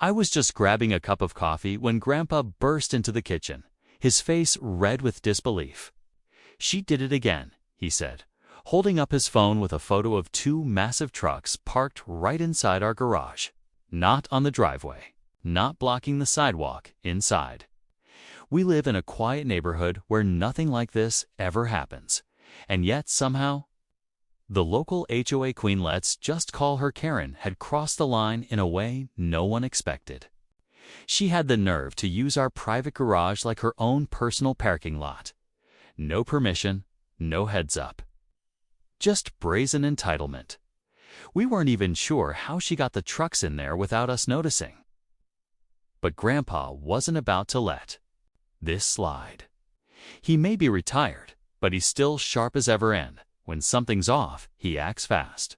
I was just grabbing a cup of coffee when Grandpa burst into the kitchen, his face red with disbelief. "She did it again," he said, holding up his phone with a photo of two massive trucks parked right inside our garage. Not on the driveway, not blocking the sidewalk, inside. We live in a quiet neighborhood where nothing like this ever happens, and yet somehow, the local HOA queen, let's just call her Karen, had crossed the line in a way no one expected. She had the nerve to use our private garage like her own personal parking lot. No permission, no heads up. Just brazen entitlement. We weren't even sure how she got the trucks in there without us noticing. But Grandpa wasn't about to let this slide. He may be retired, but he's still sharp as ever, and when something's off, he acts fast.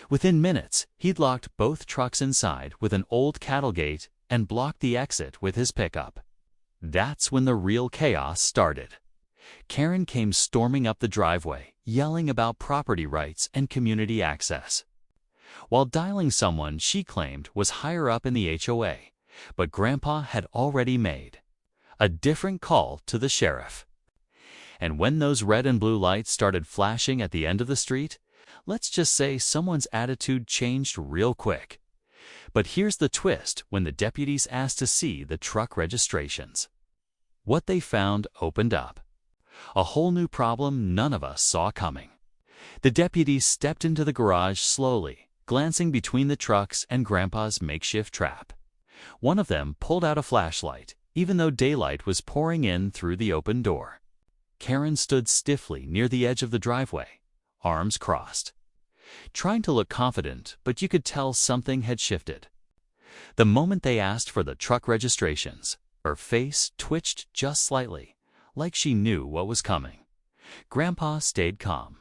Within minutes, he'd locked both trucks inside with an old cattle gate and blocked the exit with his pickup. That's when the real chaos started. Karen came storming up the driveway, yelling about property rights and community access, while dialing someone she claimed was higher up in the HOA, but Grandpa had already made a different call to the sheriff. And when those red and blue lights started flashing at the end of the street, let's just say someone's attitude changed real quick. But here's the twist: when the deputies asked to see the truck registrations, what they found opened up a whole new problem none of us saw coming. The deputies stepped into the garage slowly, glancing between the trucks and Grandpa's makeshift trap. One of them pulled out a flashlight, even though daylight was pouring in through the open door. Karen stood stiffly near the edge of the driveway, arms crossed, trying to look confident, but you could tell something had shifted. The moment they asked for the truck registrations, her face twitched just slightly, like she knew what was coming. Grandpa stayed calm,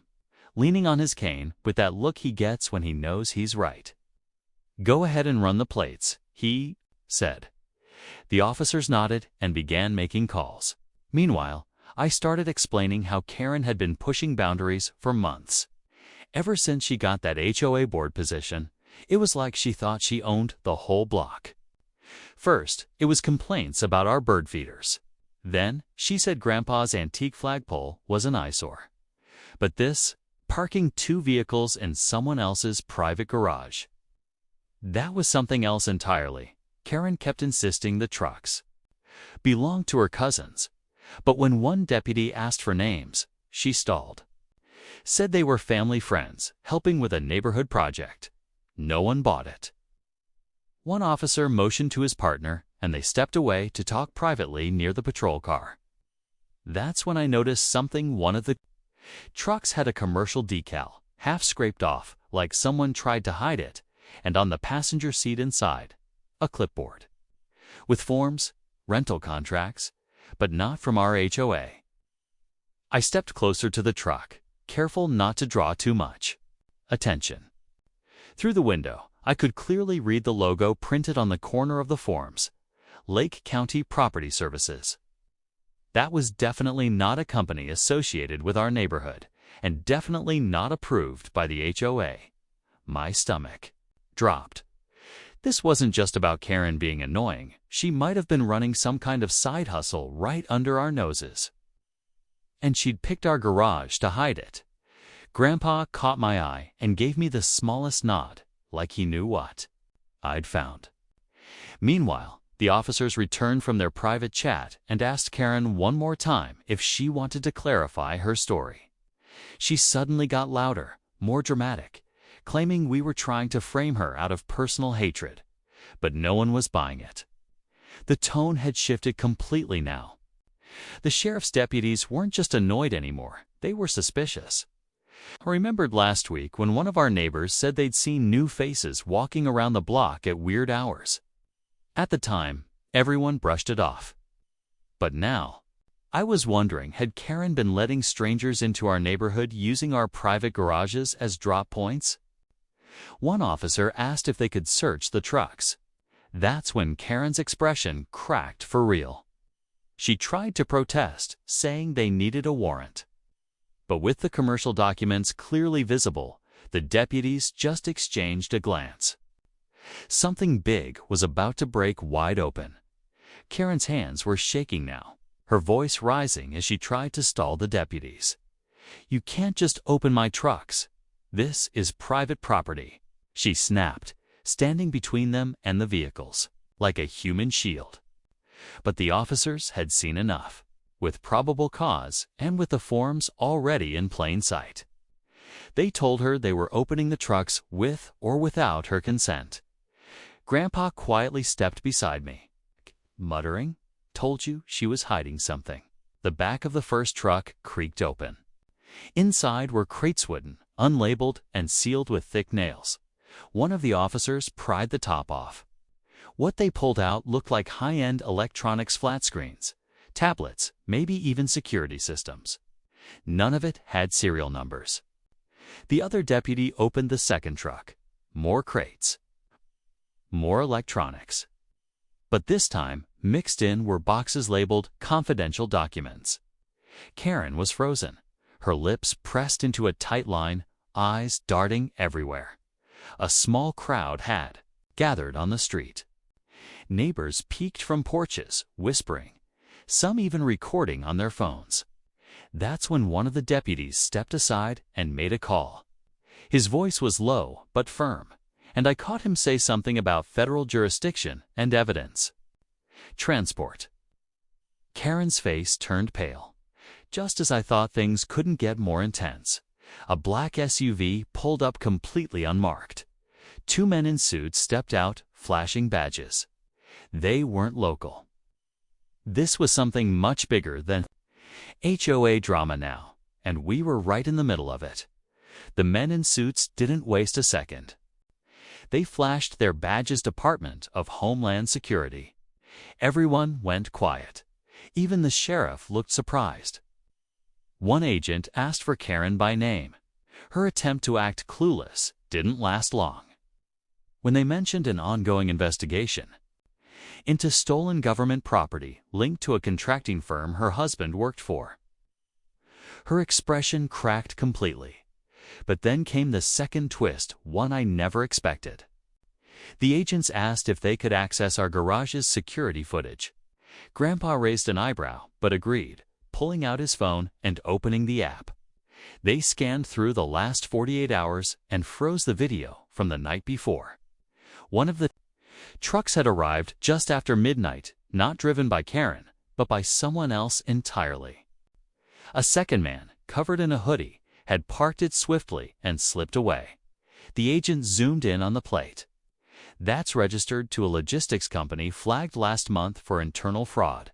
leaning on his cane with that look he gets when he knows he's right. "Go ahead and run the plates," he said. The officers nodded and began making calls. Meanwhile, I started explaining how Karen had been pushing boundaries for months. Ever since she got that HOA board position, it was like she thought she owned the whole block. First, it was complaints about our bird feeders. Then, she said Grandpa's antique flagpole was an eyesore. But this, parking two vehicles in someone else's private garage, that was something else entirely. Karen kept insisting the trucks belonged to her cousins, but when one deputy asked for names, she stalled. Said they were family friends, helping with a neighborhood project. No one bought it. One officer motioned to his partner, and they stepped away to talk privately near the patrol car. That's when I noticed something. One of the trucks had a commercial decal, half scraped off, like someone tried to hide it, and on the passenger seat inside, a clipboard with forms, rental contracts, but not from our HOA. I stepped closer to the truck, careful not to draw too much attention. Through the window, I could clearly read the logo printed on the corner of the forms: Lake County Property Services. That was definitely not a company associated with our neighborhood, and definitely not approved by the HOA. My stomach dropped. This wasn't just about Karen being annoying. She might have been running some kind of side hustle right under our noses. And she'd picked our garage to hide it. Grandpa caught my eye and gave me the smallest nod, like he knew what I'd found. Meanwhile, the officers returned from their private chat and asked Karen one more time if she wanted to clarify her story. She suddenly got louder, more dramatic, claiming we were trying to frame her out of personal hatred, but no one was buying it. The tone had shifted completely now. The sheriff's deputies weren't just annoyed anymore, they were suspicious. I remembered last week when one of our neighbors said they'd seen new faces walking around the block at weird hours. At the time, everyone brushed it off. But now, I was wondering, had Karen been letting strangers into our neighborhood using our private garages as drop points? One officer asked if they could search the trucks. That's when Karen's expression cracked for real. She tried to protest, saying they needed a warrant. But with the commercial documents clearly visible, the deputies just exchanged a glance. Something big was about to break wide open. Karen's hands were shaking now, her voice rising as she tried to stall the deputies. "You can't just open my trucks. This is private property," she snapped, standing between them and the vehicles, like a human shield. But the officers had seen enough, with probable cause and with the forms already in plain sight. They told her they were opening the trucks with or without her consent. Grandpa quietly stepped beside me, muttering, "Told you she was hiding something." The back of the first truck creaked open. Inside were crates, wooden, unlabeled, and sealed with thick nails. One of the officers pried the top off. What they pulled out looked like high-end electronics flat screens, tablets, maybe even security systems. None of it had serial numbers. The other deputy opened the second truck. More crates. More electronics. But this time, mixed in were boxes labeled confidential documents. Karen was frozen, her lips pressed into a tight line, eyes darting everywhere. A small crowd had gathered on the street. Neighbors peeked from porches, whispering, some even recording on their phones. That's when one of the deputies stepped aside and made a call. His voice was low but firm, and I caught him say something about federal jurisdiction and evidence. Transport. Karen's face turned pale. Just as I thought things couldn't get more intense, a black SUV pulled up completely unmarked. Two men in suits stepped out, flashing badges. They weren't local. This was something much bigger than HOA drama now, and we were right in the middle of it. The men in suits didn't waste a second. They flashed their badges, Department of Homeland Security. Everyone went quiet. Even the sheriff looked surprised. One agent asked for Karen by name. Her attempt to act clueless didn't last long. When they mentioned an ongoing investigation into stolen government property linked to a contracting firm her husband worked for, her expression cracked completely. But then came the second twist, one I never expected. The agents asked if they could access our garage's security footage. Grandpa raised an eyebrow, but agreed, pulling out his phone and opening the app. They scanned through the last 48 hours and froze the video from the night before. One of the trucks had arrived just after midnight, not driven by Karen, but by someone else entirely. A second man, covered in a hoodie, had parked it swiftly and slipped away. The agent zoomed in on the plate. That's registered to a logistics company flagged last month for internal fraud.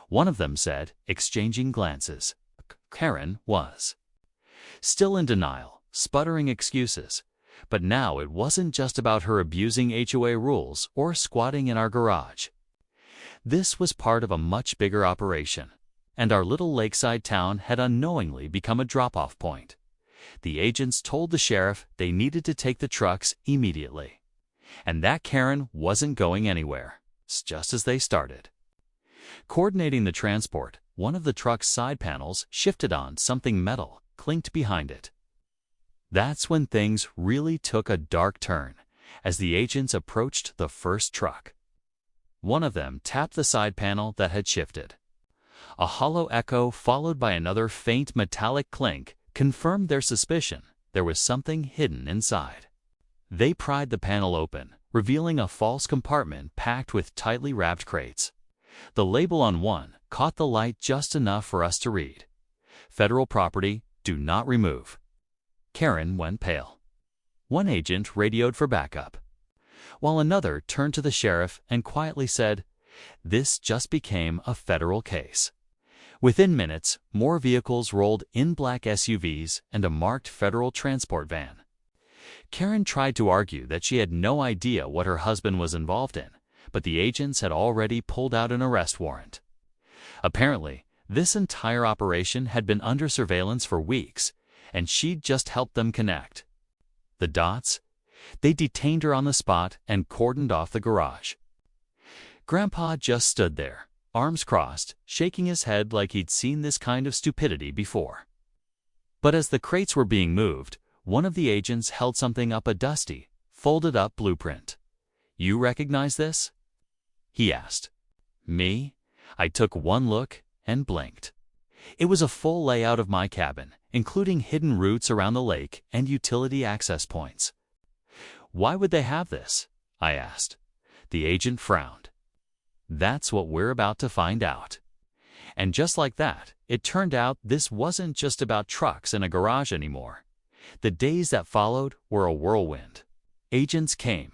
One of them said, exchanging glances. Karen was still in denial, sputtering excuses. But now it wasn't just about her abusing HOA rules or squatting in our garage. This was part of a much bigger operation, and our little lakeside town had unknowingly become a drop-off point. The agents told the sheriff they needed to take the trucks immediately, and that Karen wasn't going anywhere, just as they started. Coordinating the transport, one of the truck's side panels shifted on something metal, clinked behind it. That's when things really took a dark turn, as the agents approached the first truck. One of them tapped the side panel that had shifted. A hollow echo followed by another faint metallic clink confirmed their suspicion there was something hidden inside. They pried the panel open, revealing a false compartment packed with tightly wrapped crates. The label on one caught the light just enough for us to read. Federal property, do not remove. Karen went pale. One agent radioed for backup, while another turned to the sheriff and quietly said, "This just became a federal case." Within minutes, more vehicles rolled in, black SUVs and a marked federal transport van. Karen tried to argue that she had no idea what her husband was involved in, but the agents had already pulled out an arrest warrant. Apparently, this entire operation had been under surveillance for weeks, and she'd just helped them connect the dots. They detained her on the spot and cordoned off the garage. Grandpa just stood there, arms crossed, shaking his head like he'd seen this kind of stupidity before. But as the crates were being moved, one of the agents held something up, a dusty, folded-up blueprint. You recognize this?" he asked. Me? I took one look and blinked. It was a full layout of my cabin, including hidden routes around the lake and utility access points. "Why would they have this?" I asked. The agent frowned. "That's what we're about to find out." And just like that, it turned out this wasn't just about trucks in a garage anymore. The days that followed were a whirlwind. Agents came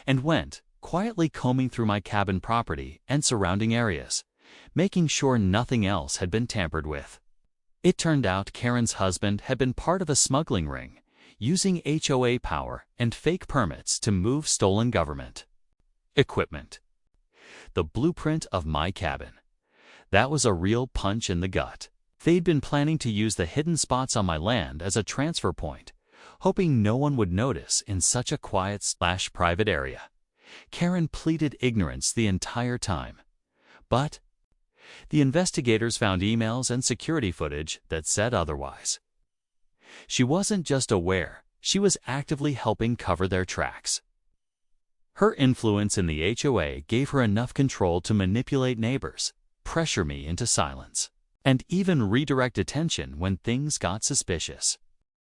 and went, quietly combing through my cabin property and surrounding areas, making sure nothing else had been tampered with. It turned out Karen's husband had been part of a smuggling ring, using HOA power and fake permits to move stolen government equipment. The blueprint of my cabin. That was a real punch in the gut. They'd been planning to use the hidden spots on my land as a transfer point, hoping no one would notice in such a quiet/private area. Karen pleaded ignorance the entire time. But the investigators found emails and security footage that said otherwise. She wasn't just aware, she was actively helping cover their tracks. Her influence in the HOA gave her enough control to manipulate neighbors, pressure me into silence, and even redirect attention when things got suspicious.